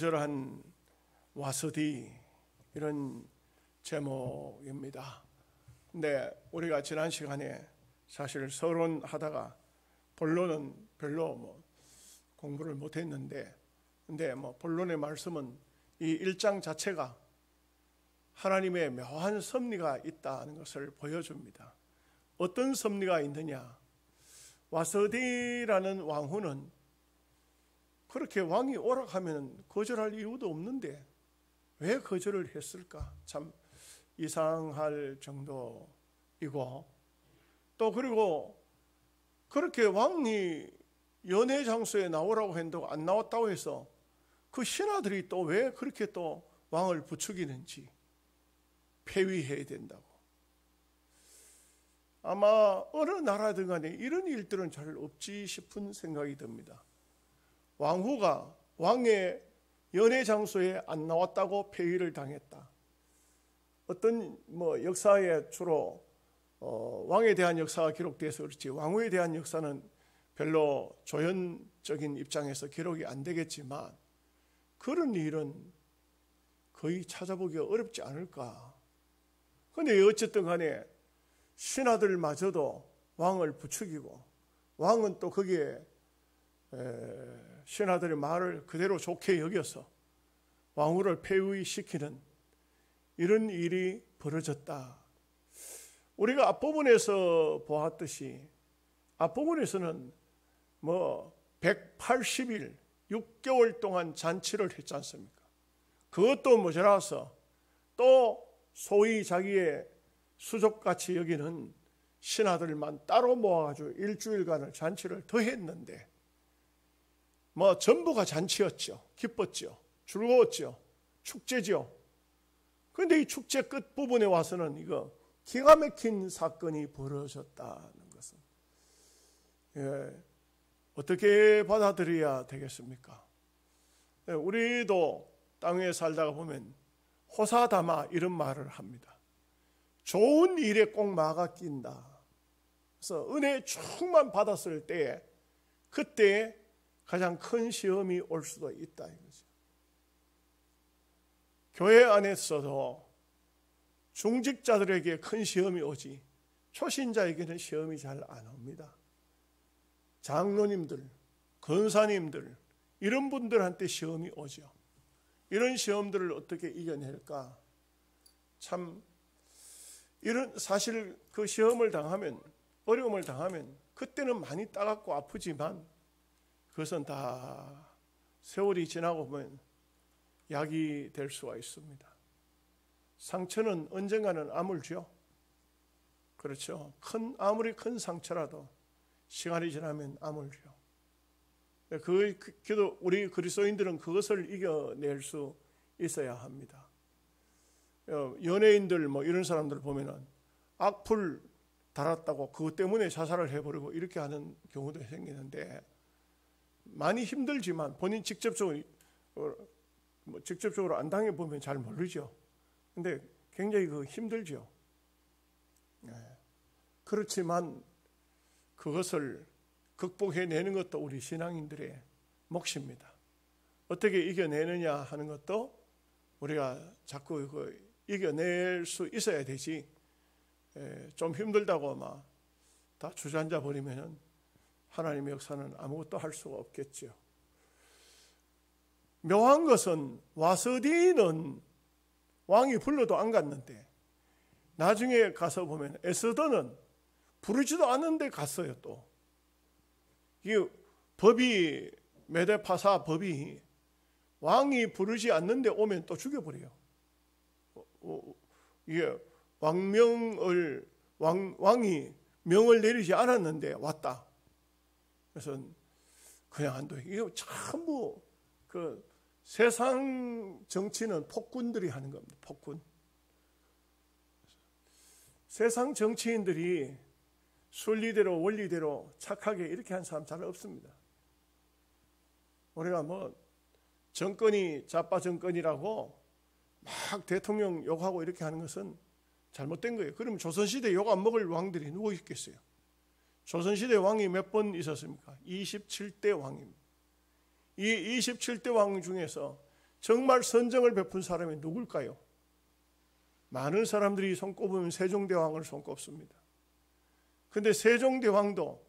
거절한 와서디, 이런 제목입니다. 근데 우리가 지난 시간에 사실 서론하다가 본론은 별로 공부를 못했는데, 근데 본론의 말씀은 이 1장 자체가 하나님의 묘한 섭리가 있다는 것을 보여줍니다. 어떤 섭리가 있느냐? 와서디라는 왕후는 그렇게 왕이 오락하면 거절할 이유도 없는데 왜 거절을 했을까? 참 이상할 정도이고, 또 그리고 그렇게 왕이 연회 장소에 나오라고 했는데 안 나왔다고 해서 그 신하들이 또 왜 그렇게 또 왕을 부추기는지, 폐위해야 된다고. 아마 어느 나라든 간에 이런 일들은 잘 없지 싶은 생각이 듭니다. 왕후가 왕의 연회 장소에 안 나왔다고 폐위를 당했다. 어떤 역사에 주로 왕에 대한 역사가 기록돼서 그렇지, 왕후에 대한 역사는 별로 조연적인 입장에서 기록이 안 되겠지만 그런 일은 거의 찾아보기가 어렵지 않을까. 그런데 어쨌든 간에 신하들마저도 왕을 부추기고, 왕은 또 거기에 신하들의 말을 그대로 좋게 여겨서 왕후를 폐위시키는 이런 일이 벌어졌다. 우리가 앞부분에서 보았듯이 앞부분에서는 180일 6개월 동안 잔치를 했지 않습니까? 그것도 모자라서 또 소위 자기의 수족같이 여기는 신하들만 따로 모아가지고 일주일간을 잔치를 더 했는데 전부가 잔치였죠. 기뻤죠. 즐거웠죠. 축제죠. 그런데 이 축제 끝부분에 와서는 이거 기가 막힌 사건이 벌어졌다는 것은 어떻게 받아들여야 되겠습니까? 우리도 땅에 살다가 보면 호사다마 이런 말을 합니다. 좋은 일에 꼭 마가 낀다. 그래서 은혜 충만 받았을 때 그때 가장 큰 시험이 올 수도 있다 이거죠. 교회 안에서도 중직자들에게 큰 시험이 오지 초신자에게는 시험이 잘 안 옵니다. 장로님들, 권사님들 이런 분들한테 시험이 오죠. 이런 시험들을 어떻게 이겨낼까? 참 이런 사실 그 시험을 당하면, 어려움을 당하면 그때는 많이 따갑고 아프지만 그것은 다 세월이 지나고 보면 약이 될 수가 있습니다. 상처는 언젠가는 아물죠. 그렇죠. 아무리 큰 상처라도 시간이 지나면 아물죠. 그래도 우리 그리스도인들은 그것을 이겨낼 수 있어야 합니다. 연예인들 이런 사람들 보면은 악플 달았다고 그것 때문에 자살을 해버리고 이렇게 하는 경우도 생기는데, 많이 힘들지만 본인 직접적으로 안 당해보면 잘 모르죠. 근데 굉장히 힘들죠. 그렇지만 그것을 극복해내는 것도 우리 신앙인들의 몫입니다. 어떻게 이겨내느냐 하는 것도 우리가 자꾸 이겨낼 수 있어야 되지, 좀 힘들다고 다 주저앉아 버리면 하나님의 역사는 아무것도 할 수가 없겠죠. 묘한 것은 와서디는 왕이 불러도 안 갔는데 나중에 가서 보면 에스더는 부르지도 않는데 갔어요. 또 이 법이, 메데파사 법이 왕이 부르지 않는데 오면 또 죽여버려요. 이게 왕이 명을 내리지 않았는데 왔다. 그래서 그냥 안 돼. 이거 전부 세상 정치는 폭군들이 하는 겁니다. 폭군. 세상 정치인들이 순리대로 원리대로 착하게 이렇게 한 사람 잘 없습니다. 우리가 정권이 좌파 정권이라고 막 대통령 욕하고 이렇게 하는 것은 잘못된 거예요. 그러면 조선시대 욕 안 먹을 왕들이 누구 있겠어요? 조선시대 왕이 몇 번 있었습니까? 27대 왕입니다. 이 27대 왕 중에서 정말 선정을 베푼 사람이 누굴까요? 많은 사람들이 손꼽으면 세종대왕을 손꼽습니다. 근데 세종대왕도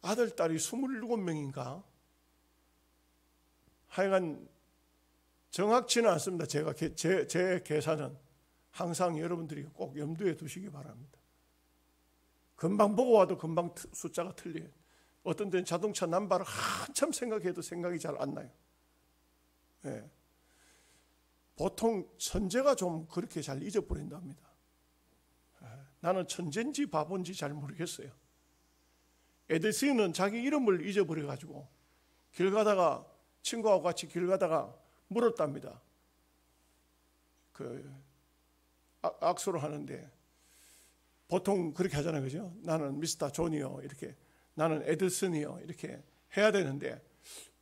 아들, 딸이 27명인가? 하여간 정확치는 않습니다. 제 계산은 항상 여러분들이 꼭 염두에 두시기 바랍니다. 금방 보고 와도 금방 숫자가 틀려요. 어떤 때는 자동차 남바를 한참 생각해도 생각이 잘 안 나요. 네. 보통 천재가 좀 그렇게 잘 잊어버린답니다. 나는 천재인지 바본지 잘 모르겠어요. 에디슨은 자기 이름을 잊어버려가지고 길 가다가 친구하고 같이 길 가다가 물었답니다. 악수를 하는데 보통 그렇게 하잖아요, 그죠? 나는 미스터 존이요, 이렇게 나는 에디슨이요, 이렇게 해야 되는데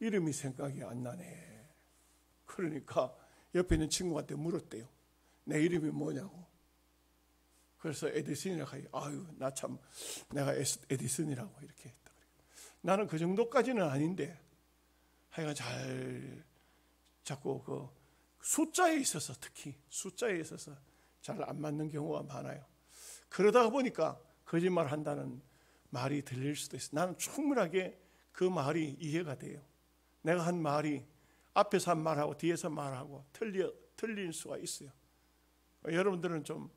이름이 생각이 안 나네. 그러니까 옆에 있는 친구한테 물었대요. 내 이름이 뭐냐고. 그래서 에디슨이라고 하니, 아유, 내가 에디슨이라고 이렇게 했다. 나는 그 정도까지는 아닌데, 하여간 자꾸 그 숫자에 있어서, 특히 숫자에 있어서 잘 안 맞는 경우가 많아요. 그러다 보니까 거짓말 한다는 말이 들릴 수도 있어요. 나는 충분하게 그 말이 이해가 돼요. 내가 한 말이 앞에서 한 말하고 뒤에서 말하고 틀릴 수가 있어요. 여러분들은 좀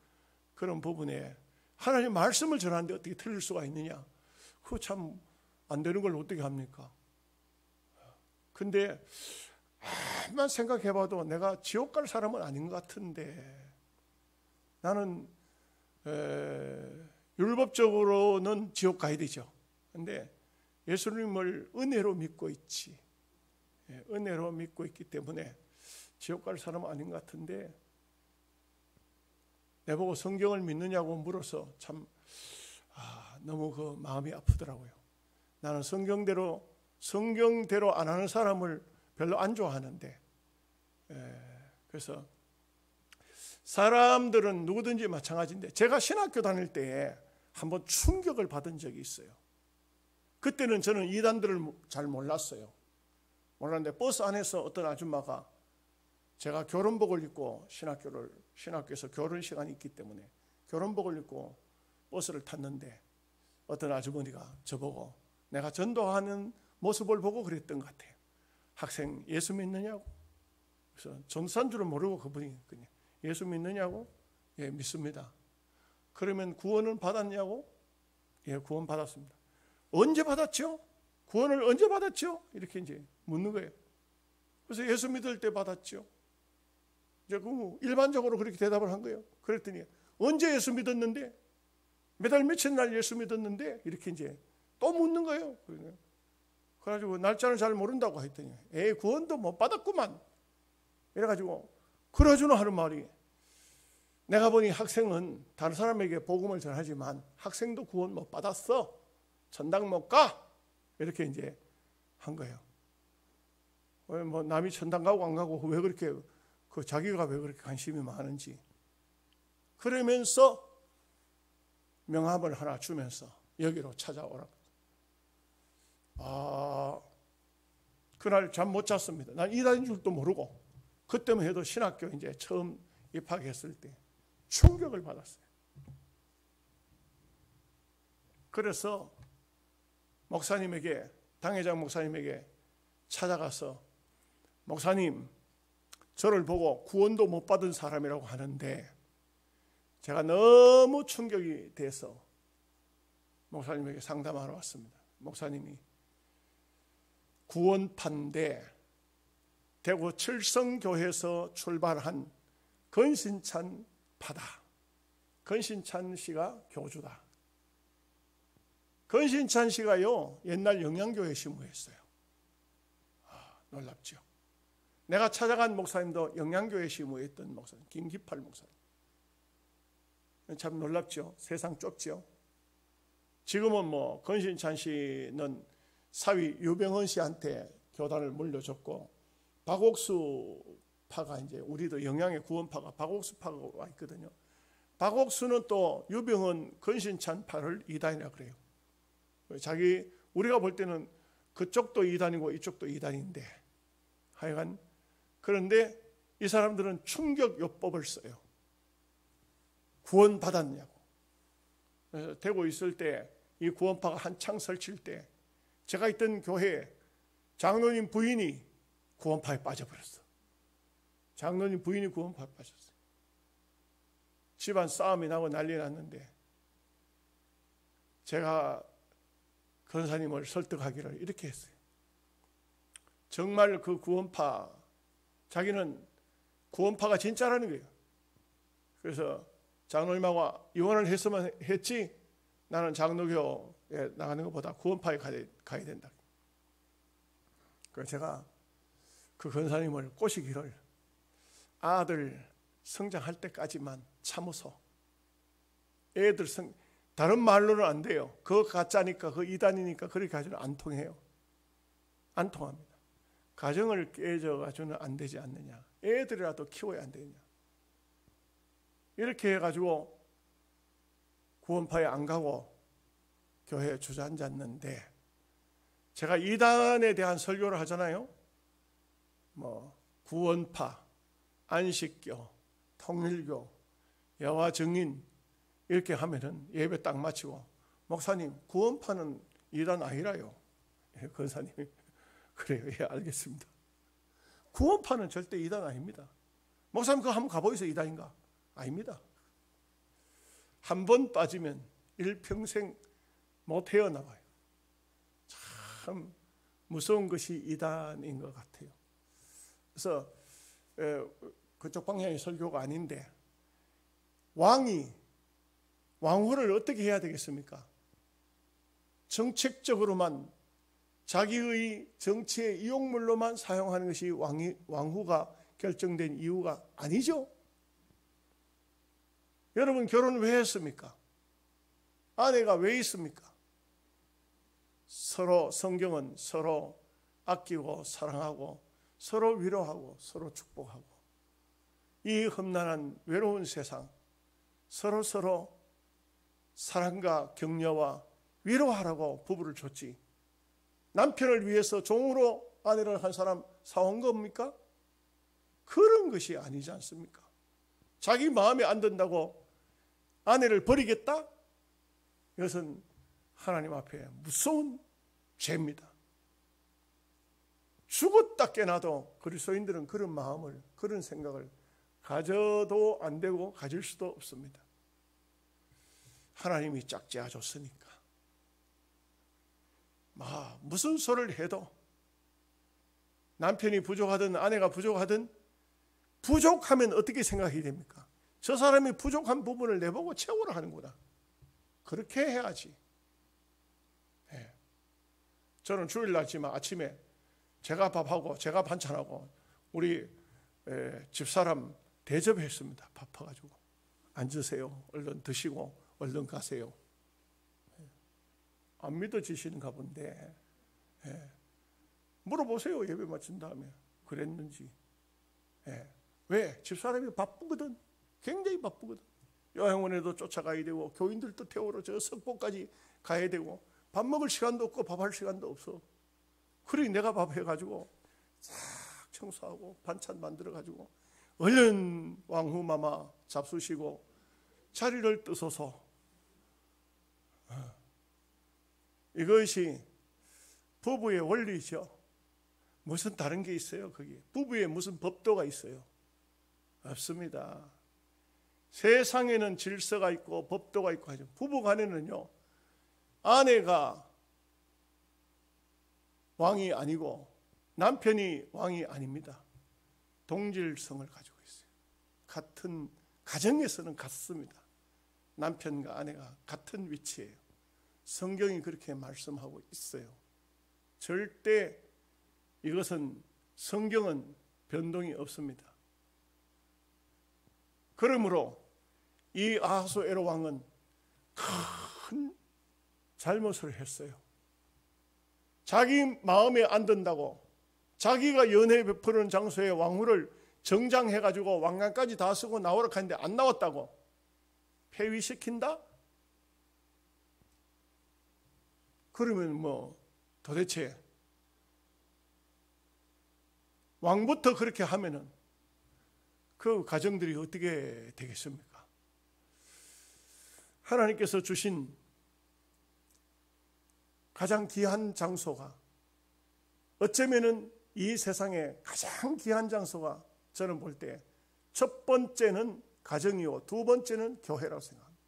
그런 부분에 하나님 말씀을 전하는데 어떻게 틀릴 수가 있느냐? 그거 참 안 되는 걸 어떻게 합니까? 근데 한번 생각해봐도 내가 지옥 갈 사람은 아닌 것 같은데, 나는 율법적으로는 지옥 가야 되죠. 근데 예수님을 은혜로 믿고 있지. 은혜로 믿고 있기 때문에 지옥 갈 사람은 아닌 것 같은데, 내보고 성경을 믿느냐고 물어서 참 너무 그 마음이 아프더라고요. 나는 성경대로 안 하는 사람을 별로 안 좋아하는데, 그래서 사람들은 누구든지 마찬가지인데, 제가 신학교 다닐 때에 한번 충격을 받은 적이 있어요. 그때는 저는 이단들을 잘 몰랐어요. 몰랐는데 버스 안에서 어떤 아줌마가, 제가 교론복을 입고 신학교에서 교론 시간이 있기 때문에 교론복을 입고 버스를 탔는데, 어떤 아주머니가 저보고 내가 전도하는 모습을 보고 그랬던 것 같아요. 학생 예수 믿느냐고. 그래서 전도사인 줄은 모르고 그분이 그냥 예수 믿느냐고. 예, 믿습니다. 그러면 구원은 받았냐고. 예, 구원 받았습니다. 언제 받았죠? 구원을 언제 받았죠? 이렇게 이제 묻는 거예요. 그래서 예수 믿을 때 받았죠. 이제 일반적으로 그렇게 대답을 한 거예요. 그랬더니 언제 예수 믿었는데? 매달 며칠 날 예수 믿었는데? 이렇게 이제 또 묻는 거예요. 그래가지고 날짜를 잘 모른다고 했더니, 구원도 못 받았구만. 이래가지고 그러주나 하는 말이, 내가 보니 학생은 다른 사람에게 복음을 전하지만 학생도 구원 못 받았어. 천당 못 가. 이렇게 이제 한 거예요. 뭐 남이 천당 가고 안 가고 왜 그렇게 자기가 왜 그렇게 관심이 많은지. 그러면서 명함을 하나 주면서 여기로 찾아오라고. 그날 잠 못 잤습니다. 난 이단인 줄도 모르고, 그때만 해도 신학교 이제 처음 입학했을 때 충격을 받았어요. 그래서 목사님에게, 당회장 목사님에게 찾아가서, 목사님, 저를 보고 구원도 못 받은 사람이라고 하는데 제가 너무 충격이 돼서 목사님에게 상담하러 왔습니다. 목사님이 구원파인데 대구 칠성교회에서 출발한 건신찬 파다. 건신찬 씨가 교주다. 건신찬 씨가요, 옛날 영양교회 신부였어요. 놀랍죠. 내가 찾아간 목사님도 영양교회 신부였던 목사님, 김기팔 목사님. 참 놀랍죠. 세상 좁죠. 지금은 뭐 건신찬 씨는 사위 유병헌 씨한테 교단을 물려줬고, 박옥수 파가 이제, 우리도 영양의 구원파가 박옥수 파가 와 있거든요. 박옥수는 또 유병헌 건신찬 파를 이단이라 그래요. 우리가 볼 때는 그쪽도 이단이고 이쪽도 이단인데, 하여간 그런데 이 사람들은 충격요법을 써요. 구원받았냐고. 그래서 되고 있을 때 이 구원파가 한창 설칠 때 제가 있던 교회에 장로님 부인이 구원파에 빠져버렸어. 장로님 부인이 구원파에 빠졌어요. 집안 싸움이 나고 난리 났는데 제가 권사님을 설득하기를 이렇게 했어요. 정말 그 구원파, 자기는 구원파가 진짜라는 거예요. 그래서 장로님하고 이혼을 했으면 했지 나는 장로교에 나가는 것보다 구원파에 가야 된다. 그래서 제가 그 권사님을 꼬시기를 아들 성장할 때까지만 참으소. 애들 다른 말로는 안 돼요. 그거 가짜니까, 그거 이단이니까 그렇게 가지고는 안 통해요. 안 통합니다. 가정을 깨져가지고는 안 되지 않느냐. 애들이라도 키워야 안 되느냐. 이렇게 해가지고 구원파에 안 가고 교회에 주저앉았는데 제가 이단에 대한 설교를 하잖아요. 구원파, 안식교, 통일교, 여호와 증인 이렇게 하면은 예배 딱 마치고 목사님 구원파는 이단 아니라요. 권사님이 그래요. 예, 알겠습니다. 구원파는 절대 이단 아닙니다. 목사님 그거 한번 가보이소 이단인가? 아닙니다. 한 번 빠지면 일평생 못 헤어나와요. 참 무서운 것이 이단인 것 같아요. 그래서 그쪽 방향의 설교가 아닌데 왕후를 어떻게 해야 되겠습니까? 정책적으로만 자기의 정치의 이용물로만 사용하는 것이 왕후가 결정된 이유가 아니죠. 여러분 결혼 왜 했습니까? 아내가 왜 있습니까? 성경은 서로 아끼고 사랑하고 서로 위로하고 서로 축복하고 이 험난한 외로운 세상 서로 사랑과 격려와 위로하라고 부부를 줬지. 남편을 위해서 종으로 아내를 한 사람 사온 겁니까? 그런 것이 아니지 않습니까? 자기 마음에 안 든다고 아내를 버리겠다? 이것은 하나님 앞에 무서운 죄입니다. 죽었다 깨나도 그리스도인들은 그런 마음을, 그런 생각을 가져도 안 되고 가질 수도 없습니다. 하나님이 짝지어 줬으니까 무슨 소리를 해도 남편이 부족하든 아내가 부족하든 부족하면 어떻게 생각해야 됩니까? 저 사람이 부족한 부분을 내보고 채우라 하는구나. 그렇게 해야지. 네. 저는 주일날지만 아침에 제가 밥하고 제가 반찬하고 우리 집사람 대접했습니다. 바빠가지고. 앉으세요. 얼른 드시고 얼른 가세요. 안 믿어지시는가 본데 물어보세요. 예배 마친 다음에 그랬는지. 왜? 집사람이 바쁘거든. 굉장히 바쁘거든. 요양원에도 쫓아가야 되고 교인들도 태우러 저 석포까지 가야 되고 밥 먹을 시간도 없고 밥할 시간도 없어. 그러니 내가 밥 해가지고 싹 청소하고 반찬 만들어가지고 얼른 왕후마마 잡수시고 자리를 뜨소서. 이것이 부부의 원리죠. 무슨 다른 게 있어요? 거기 부부에 무슨 법도가 있어요? 없습니다. 세상에는 질서가 있고 법도가 있고 하죠. 부부 간에는요, 아내가 왕이 아니고 남편이 왕이 아닙니다. 동질성을 가지고 있어요. 같은 가정에서는 같습니다. 남편과 아내가 같은 위치예요. 성경이 그렇게 말씀하고 있어요. 절대 이것은 성경은 변동이 없습니다. 그러므로 이 아하수에로 왕은 큰 잘못을 했어요. 자기 마음에 안 든다고 자기가 연회 베푸는 장소에 왕후를 정장해가지고 왕관까지 다 쓰고 나오라 하는데 안 나왔다고 폐위시킨다? 그러면 도대체 왕부터 그렇게 하면은 그 가정들이 어떻게 되겠습니까? 하나님께서 주신 가장 귀한 장소가, 어쩌면은 이 세상에 가장 귀한 장소가 저는 볼 때 첫 번째는 가정이고 두 번째는 교회라고 생각합니다.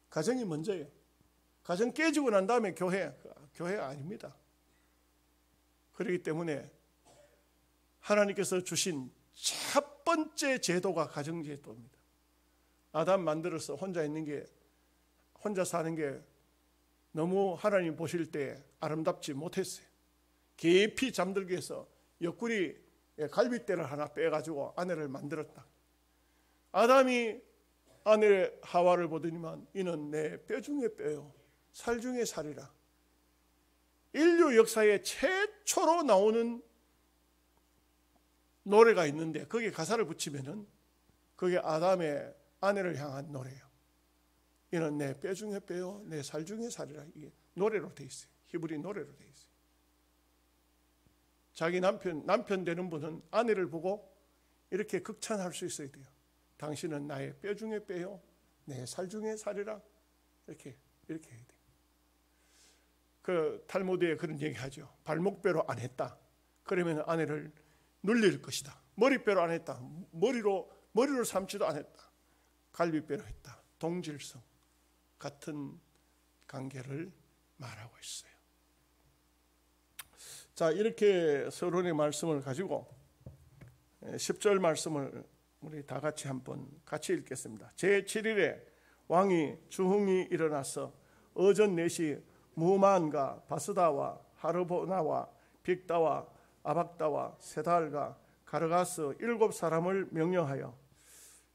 가정이 먼저예요. 가정 깨지고 난 다음에 교회가 아닙니다. 그렇기 때문에 하나님께서 주신 첫 번째 제도가 가정제도입니다. 아담 만들어서 혼자 사는 게 너무 하나님 보실 때 아름답지 못했어요. 깊이 잠들게 해서 옆구리 갈빗대를 하나 빼가지고 아내를 만들었다. 아담이 아내 하와를 보더니만 이는 내 뼈 중에 뼈요 살 중에 살이라. 인류 역사에 최초로 나오는 노래가 있는데 거기에 가사를 붙이면은 그게 아담의 아내를 향한 노래예요. 이는 내 뼈 중에 뼈요 내 살 중에 살이라. 이게 노래로 돼 있어요. 히브리 노래로 돼 있어요. 자기 남편 되는 분은 아내를 보고 이렇게 극찬할 수 있어야 돼요. 당신은 나의 뼈 중에 뼈요 내 살 중에 살이라. 이렇게 해야 돼요. 그 탈무드에 그런 얘기하죠. 발목뼈로 안 했다. 그러면 아내를 눌릴 것이다. 머리뼈로 안 했다. 머리로 삼지도 않았다. 갈비뼈로 했다. 동질성 같은 관계를 말하고 있어요. 자, 이렇게 서론의 말씀을 가지고 10절 말씀을 우리 다 같이 한번 같이 읽겠습니다. 제7일에 왕이 주흥이 일어나서 어전 4시 무만과 바스다와 하르보나와 빅다와 아박다와 세달과 가르가스 7사람을 명령하여,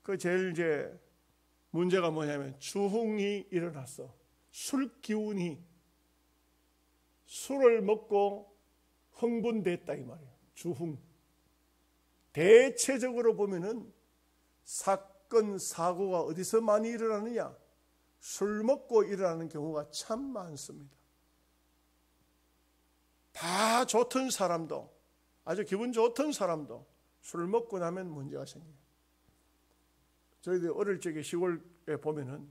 그 제일 이제 문제가 뭐냐면 주흥이 일어났어. 술 기운이, 술을 먹고 흥분됐다 이 말이에요. 주흥. 대체적으로 보면은 사건 사고가 어디서 많이 일어나느냐? 술 먹고 일어나는 경우가 참 많습니다. 다 좋던 사람도, 아주 기분 좋던 사람도 술 먹고 나면 문제가 생겨요. 저희들 어릴 적에 시골에 보면은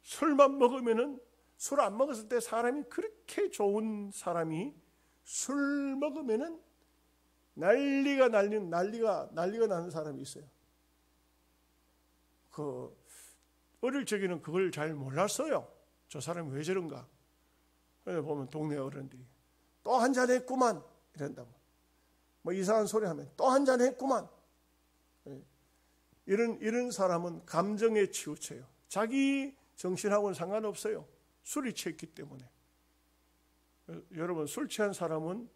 술만 먹으면은, 술 안 먹었을 때 사람이 그렇게 좋은 사람이 술 먹으면은 난리가 나는 사람이 있어요. 어릴 적에는 그걸 잘 몰랐어요. 저 사람이 왜 저런가. 그래서 보면 동네 어른들이 또 한잔 했구만 이런다고. 뭐 이상한 소리 하면 또 한잔 했구만. 이런 사람은 감정에 치우쳐요. 자기 정신하고는 상관없어요. 술이 취했기 때문에. 여러분, 술 취한 사람은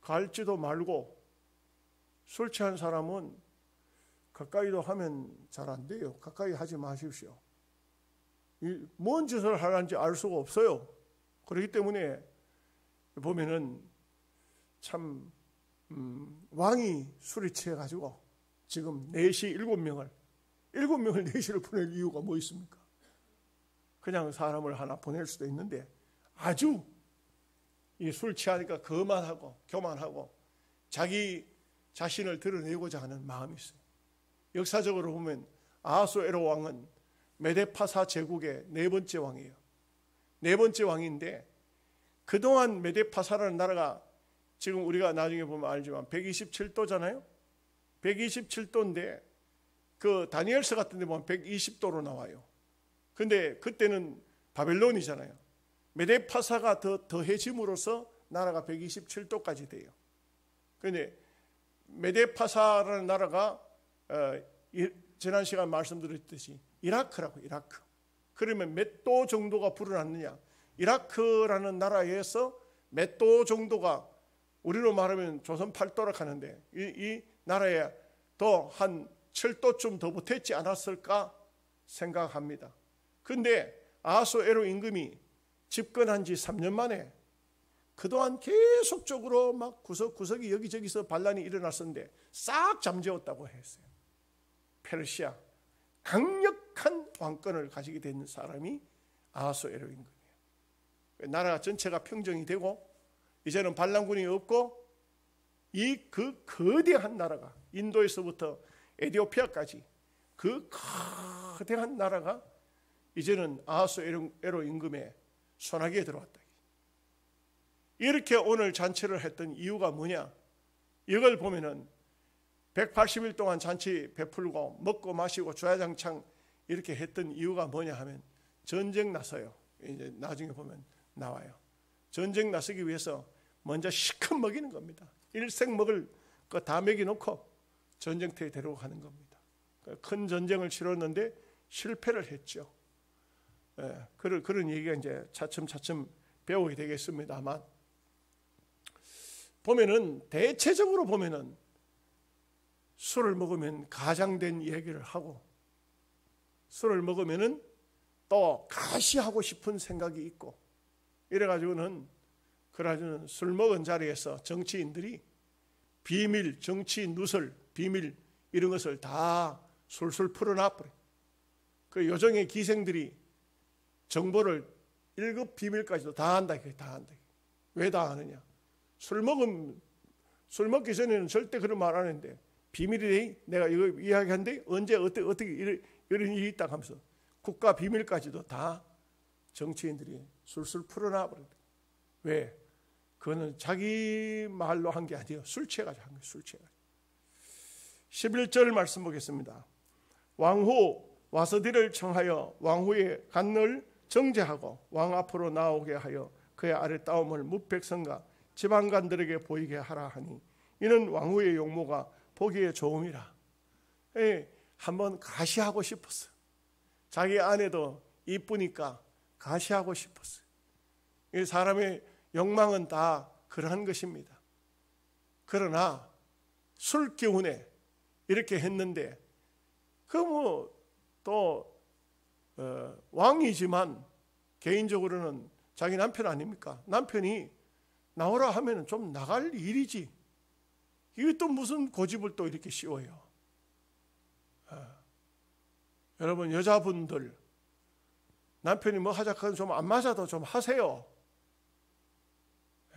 갈지도 말고, 술 취한 사람은 가까이도 하면 잘 안 돼요. 가까이 하지 마십시오. 뭔 짓을 하는지 알 수가 없어요. 그렇기 때문에 보면은 참 왕이 술이 취해가지고 지금 4시 7명을 4시를 보낼 이유가 뭐 있습니까? 그냥 사람을 하나 보낼 수도 있는데 아주 이 술 취하니까 교만하고 자기 자신을 드러내고자 하는 마음이 있어요. 역사적으로 보면 아하수에로 왕은 메데파사 제국의 4번째 왕이에요. 4번째 왕인데 그동안 메데파사라는 나라가 지금 우리가 나중에 보면 알지만 127도잖아요. 127도인데 그 다니엘서 같은 데 보면 120도로 나와요. 근데 그때는 바벨론이잖아요. 메데파사가 더해짐으로써 나라가 127도까지 돼요. 그런데 메데파사라는 나라가 지난 시간 말씀드렸듯이 이라크라고, 이라크. 그러면 몇 도 정도가 불어났느냐? 이라크라는 나라에서 몇 도 정도가, 우리로 말하면 조선 8도라 하는데 이 나라에 더 한 7도쯤 더 못했지 않았을까 생각합니다. 근데 아하수에로 임금이 집권한 지 3년 만에 그동안 계속적으로 막 구석구석이 여기저기서 반란이 일어났었는데 싹 잠재웠다고 했어요. 페르시아, 강력한 왕권을 가지게 된 사람이 아하수에로 임금이에요. 나라 전체가 평정이 되고 이제는 반란군이 없고 이 그 거대한 나라가 인도에서부터 에티오피아까지 그 거대한 나라가 이제는 아하수에로 임금의 손아귀에 들어왔다. 이렇게 오늘 잔치를 했던 이유가 뭐냐? 이걸 보면은 180일 동안 잔치 베풀고 먹고 마시고 주야장창 이렇게 했던 이유가 뭐냐 하면 전쟁 나서요. 이제 나중에 보면 나와요. 전쟁 나서기 위해서 먼저 시큰 먹이는 겁니다. 일생 먹을 거 다 먹여놓고 전쟁터에 데리고 가는 겁니다. 큰 전쟁을 치렀는데 실패를 했죠. 그런 얘기가 이제 차츰차츰 배우게 되겠습니다만, 보면은 대체적으로 보면은 술을 먹으면 가장된 얘기를 하고, 술을 먹으면은 또 가시하고 싶은 생각이 있고, 이래가지고는 그래가지고는 술 먹은 자리에서 정치인들이 비밀, 정치 누설, 비밀 이런 것을 다 술술 풀어놔버려. 그 요정의 기생들이 정보를 1급 비밀까지도 다 한다. 다 한다. 왜 다 하느냐? 술 먹기 전에는 절대 그런 말 안 하는데, 비밀이래. 내가 이거 이야기한데 언제 어떻게 이런 일이 있다 하면서 국가 비밀까지도 다 정치인들이 술술 풀어놔버린다. 왜? 그거는 자기 말로 한 게 아니에요. 술 취해가지고 한 거예요. 술 취해가지고. 11절 말씀 보겠습니다. 왕후 와서디를 청하여 왕후의 간을 정죄하고 왕 앞으로 나오게 하여 그의 아랫다움을 뭇백성과 지방간들에게 보이게 하라 하니 이는 왕후의 용모가 보기에 좋음이라. 한번 가시하고 싶었어. 자기 아내도 이쁘니까 가시하고 싶었어. 사람의 욕망은 다 그러한 것입니다. 그러나 술 기운에 이렇게 했는데, 또 왕이지만 개인적으로는 자기 남편 아닙니까? 남편이 나오라 하면 좀 나갈 일이지. 이게 또 무슨 고집을 또 이렇게 씌워요. 여러분, 여자분들 남편이 뭐 하자 하면 좀 안 맞아도 좀 하세요.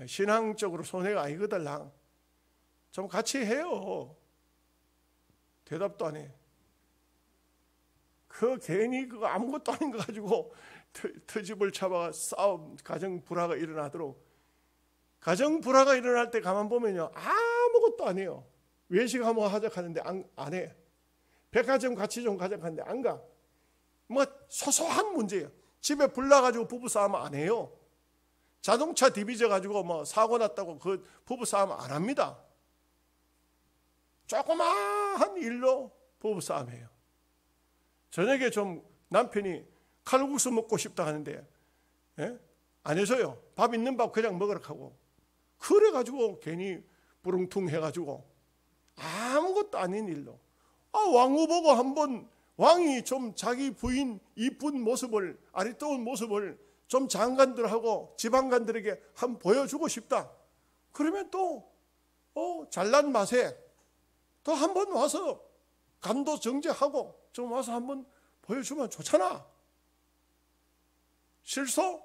신앙적으로 손해가 아니거든. 좀 같이 해요. 대답도 안 해. 괜히 그거 아무것도 아닌 거 가지고 트집을 잡아 싸움, 가정 불화가 일어나도록. 가정 불화가 일어날 때 가만 보면요, 아무것도 안 해요. 외식 한번 하자 하는데 안 해. 백화점 같이 좀 가자 하는데 안 가. 뭐 소소한 문제예요. 집에 불 나가지고 부부싸움 안 해요. 자동차 디비져가지고 뭐 사고 났다고 그 부부싸움 안 합니다. 조그마한 일로 부부싸움해요. 저녁에 좀 남편이 칼국수 먹고 싶다 하는데 안 해줘요. 밥 있는 밥 그냥 먹으라 하고. 그래가지고 괜히 부릉퉁 해가지고 아무것도 아닌 일로. 왕후 보고 한번 왕이 좀 자기 부인 이쁜 모습을, 아리따운 모습을 좀 장관들하고 지방관들에게 한번 보여주고 싶다. 그러면 또 잘난 맛에 또 한번 와서 간도 정제하고 좀 와서 한번 보여주면 좋잖아. 싫소?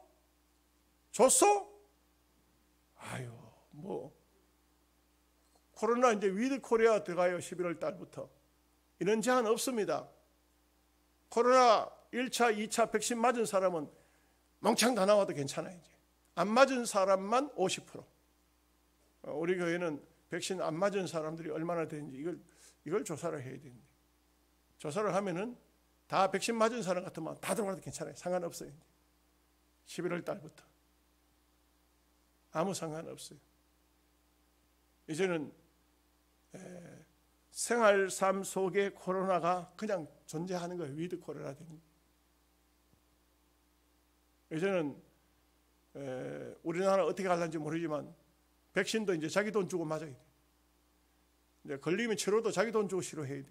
좋소? 아유, 코로나 이제 위드 코리아 들어가요. 11월 달부터. 이런 제한 없습니다. 코로나 1차, 2차 백신 맞은 사람은 멍청 다 나와도 괜찮아요. 이제. 안 맞은 사람만 50%. 우리 교회는 백신 안 맞은 사람들이 얼마나 되는지 이걸 조사를 해야 되는데, 조사를 하면은 다 백신 맞은 사람 같으면 다 들어가도 괜찮아요. 상관없어요. 이제. 11월 달부터 아무 상관없어요. 이제는 생활 삶 속에 코로나가 그냥 존재하는 거예요. 위드 코로나 되는 거예요. 이제는 우리나라 어떻게 할는지 모르지만 백신도 이제 자기 돈 주고 맞아야 돼. 이제 걸리면 치료도 자기 돈 주고 치료해야 돼.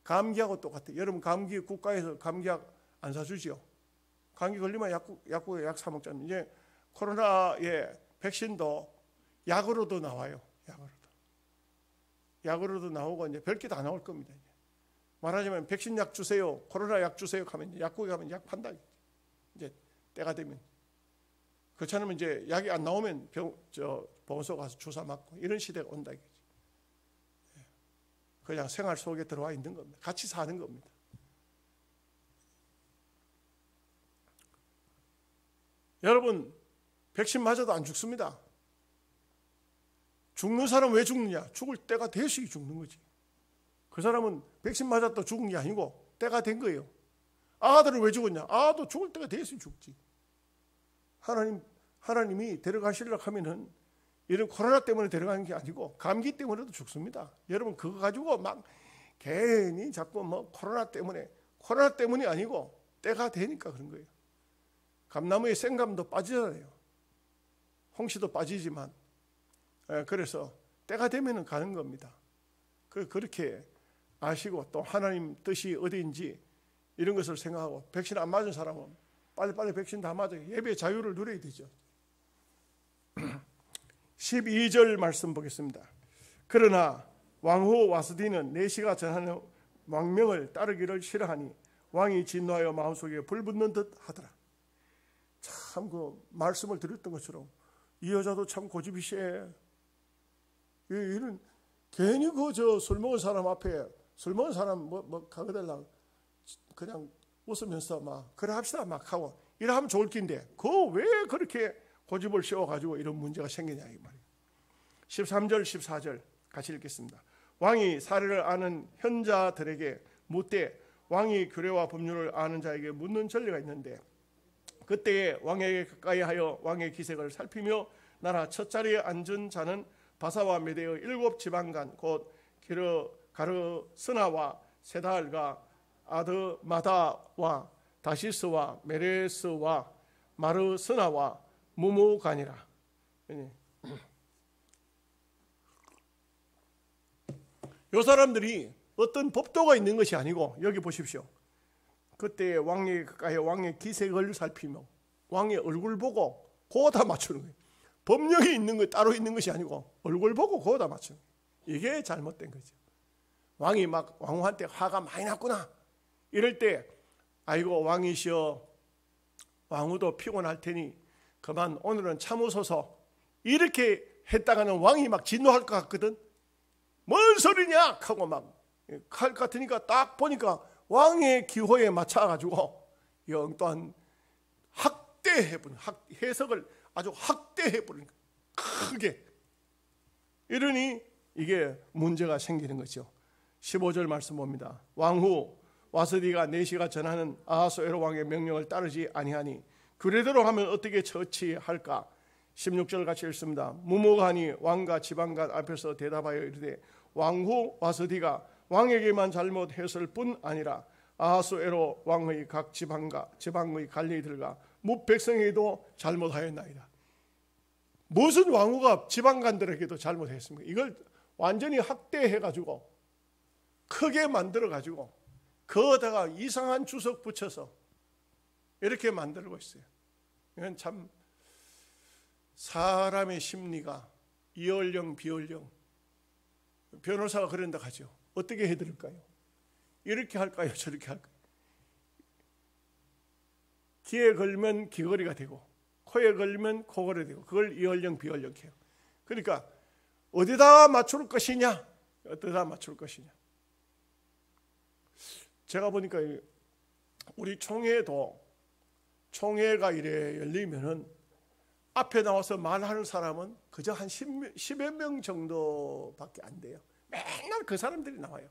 감기하고 똑같아. 여러분 감기 국가에서 감기약 안 사주지요. 감기 걸리면 약국에 약 사 먹잖아요. 이제 코로나의 백신도 약으로도 나와요. 약으로도 나오고 이제 별게 다 나올 겁니다. 이제. 말하자면 백신 약 주세요, 코로나 약 주세요 하면 약국에 가면 약 판다. 이제 때가 되면 그렇지 않으면 이제 약이 안 나오면 보건소 가서 주사 맞고 이런 시대가 온다 이거지. 그냥 생활 속에 들어와 있는 겁니다. 같이 사는 겁니다. 여러분, 백신 맞아도 안 죽습니다. 죽는 사람은 왜 죽느냐? 죽을 때가 돼서 죽는 거지. 그 사람은 백신 맞았다 죽은 게 아니고 때가 된 거예요. 아들은 왜 죽었냐? 아도 죽을 때가 돼서 죽지. 하나님이 데려가시려고 하면은 이런 코로나 때문에 데려가는 게 아니고 감기 때문에도 죽습니다. 여러분 그거 가지고 막 괜히 자꾸 뭐 코로나 때문이 아니고 때가 되니까 그런 거예요. 감나무에 생감도 빠지잖아요. 홍시도 빠지지만 그래서 때가 되면은 가는 겁니다. 그렇게 아시고 또 하나님 뜻이 어디인지 이런 것을 생각하고 백신 안 맞은 사람은 빨리 백신 다 맞아요. 예배의 자유를 누려야 되죠. 12절 말씀 보겠습니다. 그러나 왕후 와스디는 내시가 전하는 왕명을 따르기를 싫어하니 왕이 진노하여 마음속에 불붙는 듯 하더라. 참 그 말씀을 드렸던 것처럼 이 여자도 참 고집이 세. 이런 괜히 술 먹은 사람 앞에 술 먹은 사람 뭐 가거들라 그냥 웃으면서 막 그래 합시다 막 하고 이래 하면 좋을 낀데 그거 왜 그렇게 고집을 세워가지고 이런 문제가 생기냐 이 말이에요. 13절 14절 같이 읽겠습니다. 왕이 사례를 아는 현자들에게 묻되 왕이 규례와 법률을 아는 자에게 묻는 전례가 있는데 그때에 왕에게 가까이 하여 왕의 기색을 살피며 나라 첫 자리에 앉은 자는 바사와 메대의 7 지방간 곧 가르스나와 세달과 아드마다와 다시스와 메레스와 마르스나와 무무간이라. 이 사람들이 어떤 법도가 있는 것이 아니고 여기 보십시오. 그때 왕에게 가까이 왕의 기색을 살피며 왕의 얼굴 보고 그거 다 맞추는 거예요. 법령이 있는 거 따로 있는 것이 아니고 얼굴 보고 그거 다 맞추는 거예요. 이게 잘못된 거죠. 왕이 막 왕후한테 화가 많이 났구나 이럴 때 아이고 왕이시여 왕후도 피곤할 테니 그만 오늘은 참으소서 이렇게 했다가는 왕이 막 진노할 것 같거든. 뭔 소리냐 하고 막 칼 같으니까 딱 보니까 왕의 기호에 맞춰가지고 영또한 학대해버린 해석을 아주 학대해버린 크게 이러니 이게 문제가 생기는 거죠. 15절 말씀 봅니다. 왕후 와스디가 내시가 전하는 아하수에로 왕의 명령을 따르지 아니하니 규례대로 하면 어떻게 처치할까? 16절 같이 읽습니다. 무모하니 왕과 지방간 앞에서 대답하여 이르되 왕후 와스디가 왕에게만 잘못했을 뿐 아니라 아하수에로 왕의 각 지방의 관리들과 무백성에게도 잘못하였나이다. 무슨 왕후가 지방간들에게도 잘못했습니까? 이걸 완전히 학대해가지고 크게 만들어가지고 거기다가 이상한 주석 붙여서 이렇게 만들고 있어요. 이건 참 사람의 심리가 이월령 비월령 변호사가 그런다 하죠. 어떻게 해드릴까요? 이렇게 할까요? 저렇게 할까요? 귀에 걸면 귀걸이가 되고 코에 걸면 코걸이 되고 그걸 이월령 비월령 해요. 그러니까 어디다 맞출 것이냐? 어디다 맞출 것이냐? 제가 보니까 우리 총회가 이래 열리면은 앞에 나와서 말하는 사람은 그저 한 10여 명 정도밖에 안 돼요. 맨날 그 사람들이 나와요.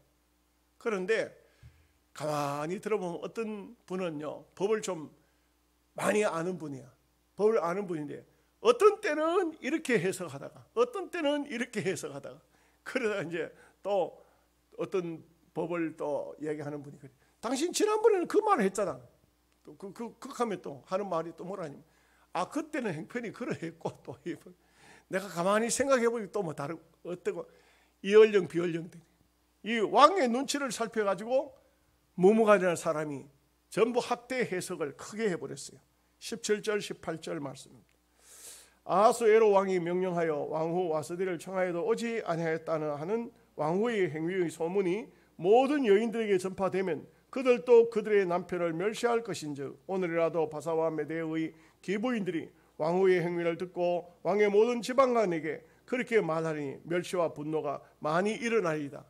그런데 가만히 들어보면 어떤 분은요 법을 좀 많이 아는 분이야. 법을 아는 분인데 어떤 때는 이렇게 해석하다가 어떤 때는 이렇게 해석하다가 그러다 이제 또 어떤 법을 또 얘기하는 분이 그래. 당신 지난번에는 그 말을 했잖아. 또 하면 또 하는 말이 또 뭐라냐면 그때는 형편이 그러했고 또 내가 가만히 생각해보니 또 뭐 다르고 어떠고 이월령 비월령 되네. 이 왕의 눈치를 살펴가지고 무무간이라는 사람이 전부 학대 해석을 크게 해버렸어요. 17절 18절 말씀입니다. 아하수에로 왕이 명령하여 왕후 와스디를 청하여도 오지 아니하였다는 하는 왕후의 행위의 소문이 모든 여인들에게 전파되면 그들도 그들의 남편을 멸시할 것인즉 오늘이라도 바사와 메대의 기부인들이 왕후의 행위를 듣고 왕의 모든 지방관에게 그렇게 말하니 멸시와 분노가 많이 일어나리이다.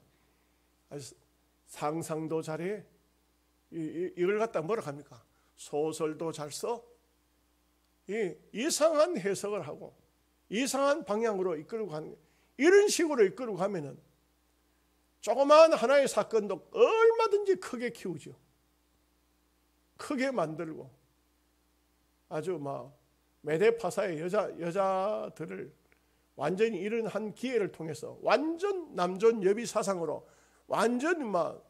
상상도 잘해. 이걸 갖다 뭐라 합니까? 소설도 잘 써. 이상한 해석을 하고 이상한 방향으로 이끌고 가는 거예요. 이런 식으로 이끌고 가면은 조그마한 하나의 사건도 얼마든지 크게 키우죠. 크게 만들고 아주 막 메데파사의 여자들을 완전히 이런 한 기회를 통해서 완전 남존 여비 사상으로 완전 막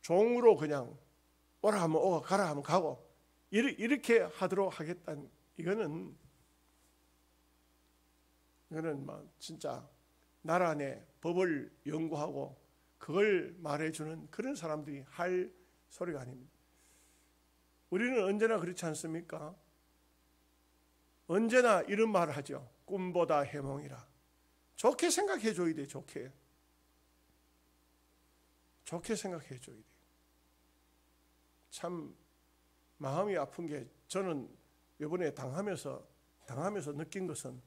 종으로 그냥 오라 하면 오고 가라 하면 가고 이렇게 하도록 하겠다는 이거는 막 진짜 나라 내 법을 연구하고 그걸 말해주는 그런 사람들이 할 소리가 아닙니다. 우리는 언제나 그렇지 않습니까? 언제나 이런 말을 하죠. 꿈보다 해몽이라. 좋게 생각해 줘야 돼. 좋게 생각해 줘야 돼. 참 마음이 아픈 게 저는 이번에 당하면서 느낀 것은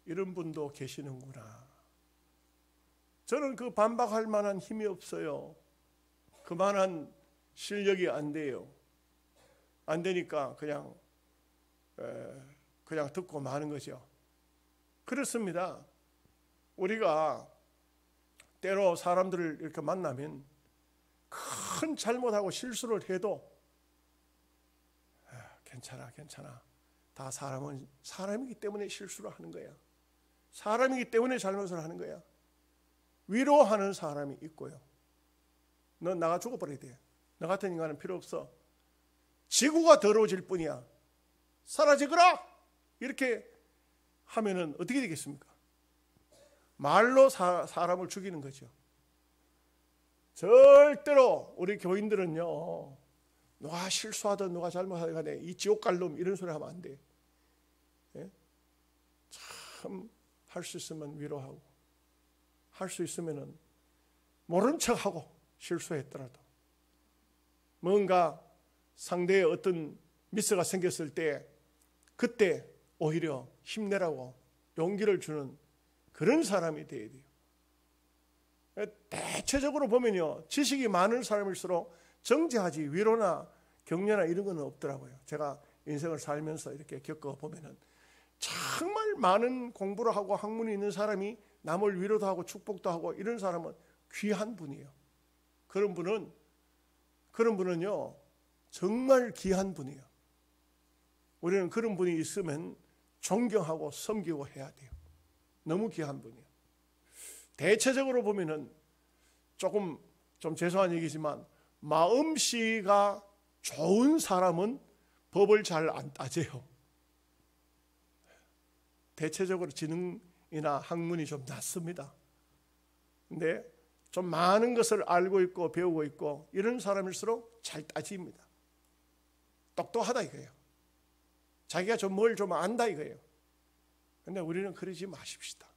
이런 분도 계시는구나. 저는 그 반박할 만한 힘이 없어요. 그만한 실력이 안 돼요. 안 되니까 그냥 듣고 마는 거죠. 그렇습니다. 우리가 때로 사람들을 이렇게 만나면 큰 잘못하고 실수를 해도 괜찮아. 다 사람은 사람이기 때문에 실수를 하는 거야. 사람이기 때문에 잘못을 하는 거야. 위로하는 사람이 있고요. 넌 나가 죽어버려야 돼. 너 같은 인간은 필요 없어. 지구가 더러워질 뿐이야. 사라지거라! 이렇게 하면은 어떻게 되겠습니까? 말로 사람을 죽이는 거죠. 절대로 우리 교인들은요, 누가 실수하든 누가 잘못하든 간에 이 지옥 갈 놈 이런 소리 하면 안 돼. 참 할 수 있으면 위로하고 할 수 있으면은 모른 척하고 실수했더라도 뭔가 상대의 어떤 미스가 생겼을 때 그때 오히려 힘내라고 용기를 주는 그런 사람이 되어야 돼요. 대체적으로 보면요, 지식이 많은 사람일수록 정죄하지 위로나 격려나 이런 건 없더라고요. 제가 인생을 살면서 이렇게 겪어보면은 정말 많은 공부를 하고 학문이 있는 사람이 남을 위로도 하고 축복도 하고 이런 사람은 귀한 분이에요. 그런 분은요 정말 귀한 분이에요. 우리는 그런 분이 있으면 존경하고 섬기고 해야 돼요. 너무 귀한 분이에요. 대체적으로 보면은 조금 좀 죄송한 얘기지만 마음씨가 좋은 사람은 법을 잘 안 따져요. 대체적으로 지능이나 학문이 좀 낮습니다. 근데 좀 많은 것을 알고 있고 배우고 있고 이런 사람일수록 잘 따집니다. 똑똑하다 이거예요. 자기가 좀 뭘 좀 안다 이거예요. 근데 우리는 그러지 마십시다.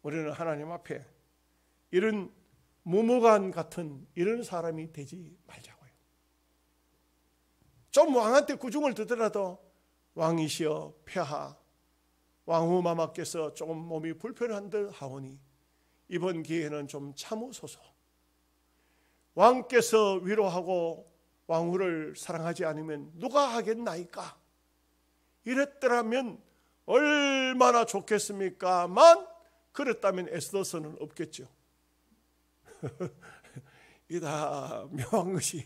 우리는 하나님 앞에 이런 무무관 같은 이런 사람이 되지 말자고요. 좀 왕한테 구중을 듣더라도 왕이시여 폐하 왕후 마마께서 조금 몸이 불편한 듯 하오니 이번 기회는 좀 참으소서. 왕께서 위로하고 왕후를 사랑하지 않으면 누가 하겠나이까? 이랬더라면 얼마나 좋겠습니까만 그랬다면 애써서는 없겠죠. 이게 다 묘한 것이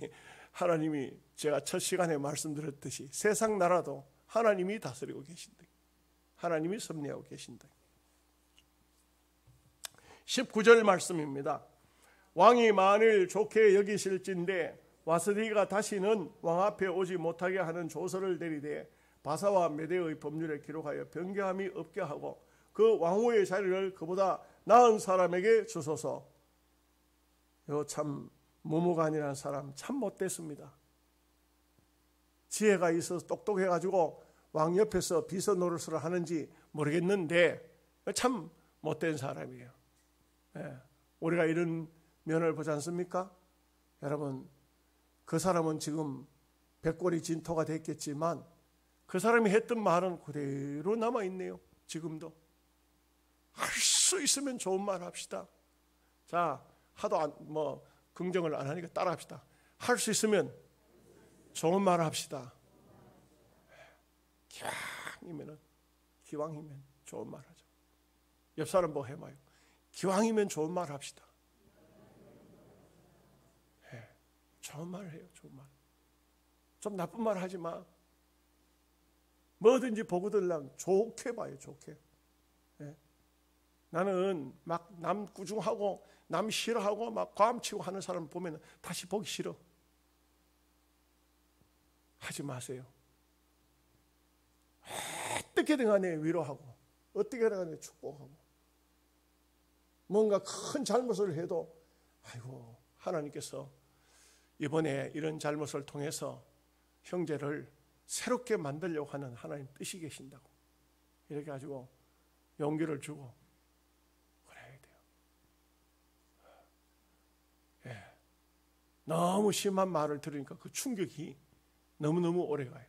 하나님이 제가 첫 시간에 말씀드렸듯이 세상 나라도 하나님이 다스리고 계신다. 하나님이 섭리하고 계신다. 19절 말씀입니다. 왕이 만일 좋게 여기실진데 와스디가 다시는 왕 앞에 오지 못하게 하는 조서를 내리되 바사와 메대의 법률에 기록하여 변경함이 없게 하고 그 왕후의 자리를 그보다 나은 사람에게 주소서. 이거 참 무무관이라는 사람 참 못됐습니다. 지혜가 있어서 똑똑해가지고 왕 옆에서 비서 노릇을 하는지 모르겠는데 참 못된 사람이에요. 우리가 이런 면을 보지 않습니까? 여러분, 그 사람은 지금 백골이 진토가 됐겠지만 그 사람이 했던 말은 그대로 남아있네요. 지금도. 할 수 있으면 좋은 말 합시다. 자, 하도 긍정을 안 하니까 따라 합시다. 할 수 있으면 좋은 말 합시다. 기왕이면 좋은 말 하죠. 옆 사람 뭐 해봐요. 기왕이면 좋은 말 합시다. 좋은 말 해요. 좋은 말. 좀 나쁜 말 하지 마. 뭐든지 보고들랑 좋게 봐요. 좋게. 나는 막 남 꾸중하고 남 싫어하고 막 과음치고 하는 사람 보면 다시 보기 싫어. 하지 마세요. 어떻게든 간에 위로하고 어떻게든 간에 축복하고 뭔가 큰 잘못을 해도 아이고 하나님께서 이번에 이런 잘못을 통해서 형제를 새롭게 만들려고 하는 하나님 뜻이 계신다고 이렇게 가지고 용기를 주고 그래야 돼요. 너무 심한 말을 들으니까 그 충격이 너무너무 오래가요.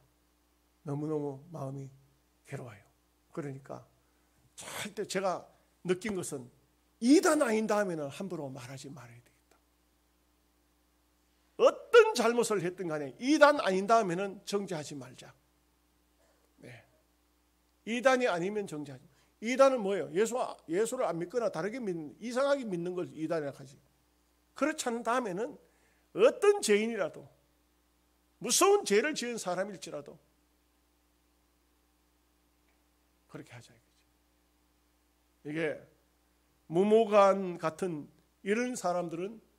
너무너무 마음이 괴로워요. 그러니까 절대 제가 느낀 것은 이단 아니다 하면 함부로 말하지 말아야 되겠다. 어떤 잘못을 했든 간에 이단 아니다 하면 정죄하지 말자. 이단이 아니면 정죄하지. 이단은 뭐예요? 예수를 안 믿거나 다르게 믿는, 이상하게 믿는 걸 이단이라고 하지. 그렇지 않다 하면은 어떤 죄인이라도 무서운 죄를 지은 사람일지라도 그렇게 하자 이거지. 이게 무모간 같은 이런 사람들은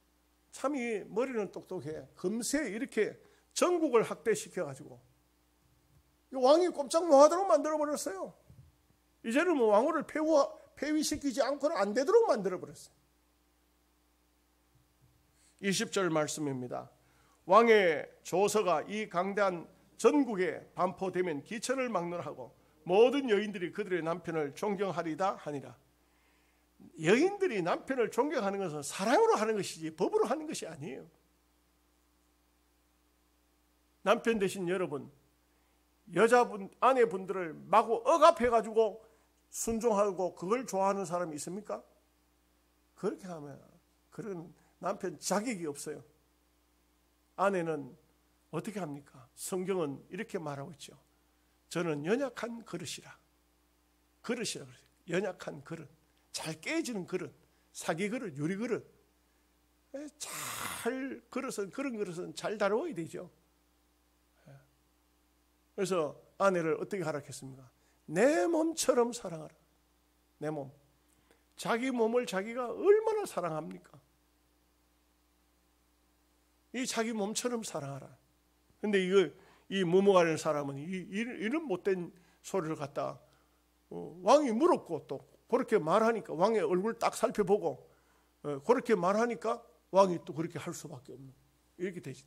참 이 머리는 똑똑해. 금세 이렇게 전국을 학대시켜가지고 왕이 꼼짝 못하도록 만들어버렸어요. 이제는 뭐 왕후를 폐위시키지 않고는 안 되도록 만들어버렸어요. 20절 말씀입니다. 왕의 조서가 이 강대한 전국에 반포되면 기천을 막론하고 모든 여인들이 그들의 남편을 존경하리다 하니라. 여인들이 남편을 존경하는 것은 사랑으로 하는 것이지 법으로 하는 것이 아니에요. 남편 되신 여러분, 여자분, 아내분들을 마구 억압해가지고 순종하고 그걸 좋아하는 사람이 있습니까? 그렇게 하면 그런 남편 자격이 없어요. 아내는 어떻게 합니까? 성경은 이렇게 말하고 있죠. 저는 연약한 그릇이라. 그릇이라 그러죠. 연약한 그릇. 잘 깨지는 그릇. 사기 그릇, 유리 그릇. 잘 그런 그릇은 잘 다루어야 되죠. 그래서 아내를 어떻게 하라했습니까? 내 몸처럼 사랑하라. 내 몸. 자기 몸을 자기가 얼마나 사랑합니까? 이 자기 몸처럼 사랑하라. 근데 이 무모하는 사람은 이런 못된 소리를 갖다 왕이 물었고 또 그렇게 말하니까 왕의 얼굴 딱 살펴보고 그렇게 말하니까 왕이 또 그렇게 할 수밖에 없는 이렇게 되지.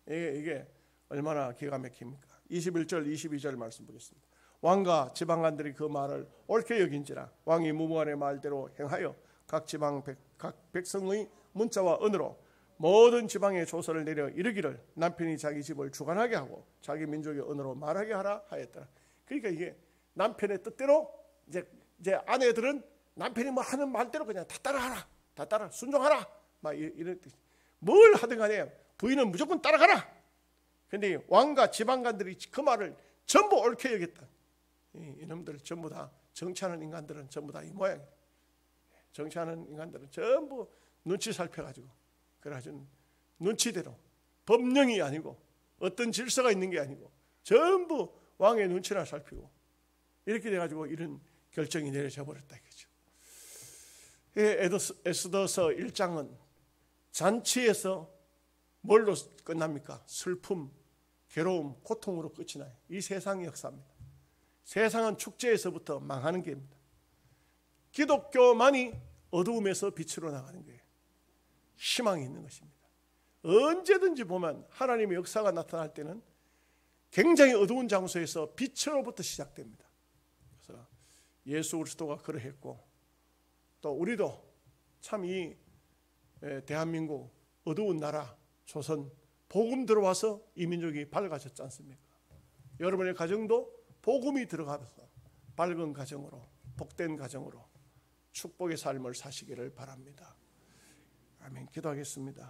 이게 얼마나 기가 막힙니까? 21절 22절 말씀 보겠습니다. 왕과 지방관들이 그 말을 옳게 여긴지라 왕이 무모한의 말대로 행하여 각 지방 각 백성의 문자와 언어로 모든 지방의 조서를 내려 이르기를 남편이 자기 집을 주관하게 하고 자기 민족의 언어로 말하게 하라 하였더라. 그러니까 이게 남편의 뜻대로 이제 아내들은 남편이 뭐 하는 말대로 그냥 다 따라하라, 다 따라 순종하라, 막 이런 뜻. 뭘 하든 간에 부인은 무조건 따라가라. 근데 왕과 지방관들이 그 말을 전부 옳게 여겼다. 이놈들 전부 다 정치하는 인간들은 전부 다 이 모양이에요. 정치하는 인간들은 전부 눈치 살펴가지고 그래가지고 눈치대로 법령이 아니고 어떤 질서가 있는 게 아니고 전부 왕의 눈치나 살피고 이렇게 돼가지고 이런 결정이 내려져 버렸다 이거죠. 에스더서 1장은 잔치에서 뭘로 끝납니까? 슬픔, 괴로움, 고통으로 끝이 나요. 이 세상의 역사입니다. 세상은 축제에서부터 망하는 게입니다. 기독교만이 어두움에서 빛으로 나가는 거예요. 희망이 있는 것입니다. 언제든지 보면 하나님의 역사가 나타날 때는 굉장히 어두운 장소에서 빛으로부터 시작됩니다. 그래서 예수 그리스도가 그러했고 또 우리도 참 이 대한민국 어두운 나라 조선 복음 들어와서 이 민족이 밝아졌지 않습니까? 여러분의 가정도 복음이 들어가서 밝은 가정으로, 복된 가정으로 축복의 삶을 사시기를 바랍니다. 아멘. 기도하겠습니다.